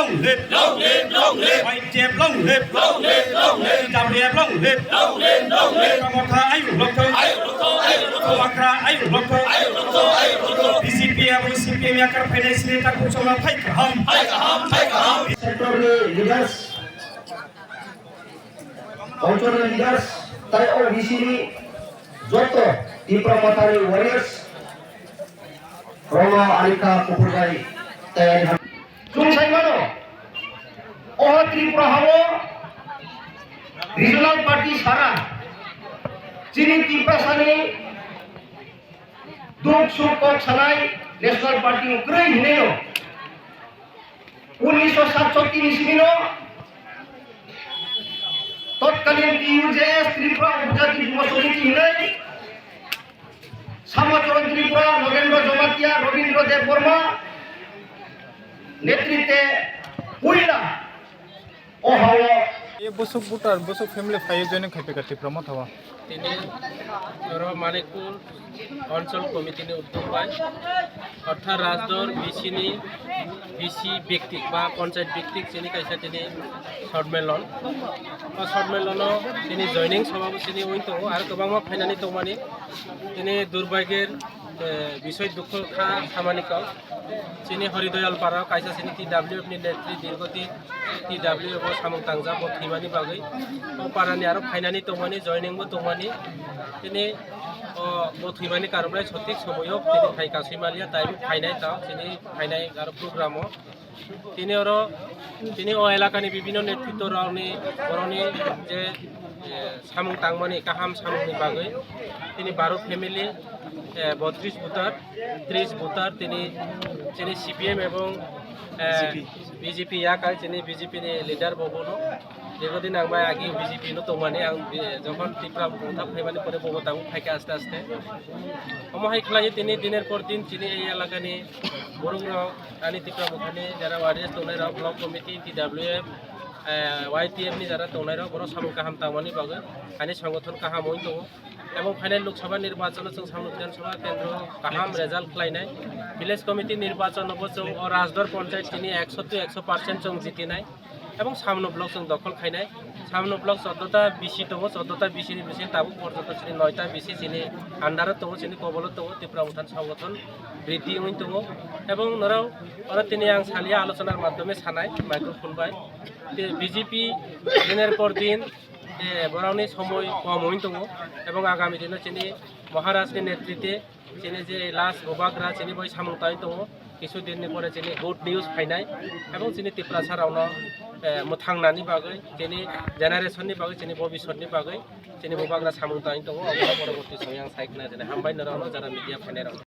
long live, White Jeb long live, Jamriab long live, Kamotha ayu lokto, Wakra ayu lokto, BCPM yang kerpede sini takut sama Thai kaham. Sector leaders, cultural leaders, Thai OBC ni Joto di Pramotari Warriors, Roma Alika Kupurgai Thai. Jungsai mano, oh Tripura Hawo, regional party Sara, Cini Tripura Sani, Duk Sukok Sanai, national party Ukraine Hineo, 1967 ইসিনো তৎকালীন টিইউজেএস ত্রিপুরা উপজাতি যুব সমিতি হিলাই শ্যামাচরণ ত্রিপুরা নগেন্দ্র জমাতিয়া রবীন্দ্র দেব বর্মা নেতৃত্বে পুইলা ও হাওয়া ये बसुक बुटार बसुक family five जने खाइपे काटी प्रमोद हवा তিনি মানিকপুর অঞ্চল কমিটির উদ্যোগ পায় অর্থাৎ রাজদর বিসি ব্যক্তিক বা পঞ্চায়েত ব্যক্তিক যিনি কাইসা তিনি সন্মেলন তিনি জয়নিং সভাপতি তিনি উইনতো আর গোबां ফাইনানি তমানি তিনি দুর্ভাগ্যের বিষয় দুঃখ খামানিকাও চিনি হরিদয়াল পাড়া কাইসা চিনি TWF नि नेत्री दीर्घति TWF सामुं तांजा बथैमानि बागै पारानि आरो फाइनानि तमानि जयनिंबो तमानि तिनि बथैमानि कारबाय सঠিক সময়ও তিনি ফাই কাসিমালিয়া তাই ফাইনাই তা তিনি ফাইনাই आरो प्रग्रामो তিনি ও এলাকাनि বিভিন্ন নেতৃত্ব রাवनि বরनि যে সাमुं तांमानि काहाम सामुंनि बागै তিনি 12 ফ্যামিলি 32 ভোটার 30 ভোটার তিনি সিপিএম এবং বিজেপি ইয়াকাই তিনি বিজেপি नि লিডার ববনো দীর্ঘদিন आंबाय आगे বিজেপি नो तमानि आं যখন ত্রিপুরা উঠা ফাইমানি পরে ববতাম ফাইকে আস্তে আস্তে সময় খেলাই তিনি দিনের পর দিন তিনি এই এলাকানি বড়ুগ্রাম আনি ত্রিপুরা মুখানি যারা ওয়ারিয়াস তনাইরাव ব্লক কমিটি TWF YTF नि যারা তনাইরাव বড় সামুং কাহাম তামানি বাগै আনি সংগঠন কাহাম হই दङ এবং ফাইনাল লোকসভা নির্বাচন जों सामु विधानसभा केन्द्र काहाम रेजाल्ट खालायनाय ভিলেজ কমিটি নির্বাচনবো जों राजदर पन्चायत তিনি 100% जों जितिनाय এবং সামনো ব্লক जों দখল খাইনাय সামনো ব্লক 14টা বিসি दङ 14টা বিসিनि বিসি তাবু পর্যন্ত তিনি 9টা বিসি তিনি আন্ডারত दङ তিনি কবলত दङ ত্রিপুরা উত্থান সংগঠন বৃদ্ধি হই दङ এবং নরাव তিনি आं সালিয়া আলোচনার মাধ্যমে সানায় মাইক্রোফোন বাই বিজেপি দিনের পর দিন বরাউনি সময় কম হই दङ এবং আগামী দিনে তিনি মহারাজनि নেতৃত্বে তিনি যে লাস্ট গোবাগ্রা তিনি বই সামুং তাই दङ কিছুদিনनि পরে তিনি গুড নিউজ ফাইনাय এবং তিনি ত্রিপুরা সারাवनो मोथांनानि बागै তিনি জেনারেশনनि बागै তিনি भबिष्यतनि बागै তিনি गोबाग्रा सामुं ताई दङ परबर्ती समय आं सायखना जेने हामबाय नरावनो जारा मिडिया फाइनाय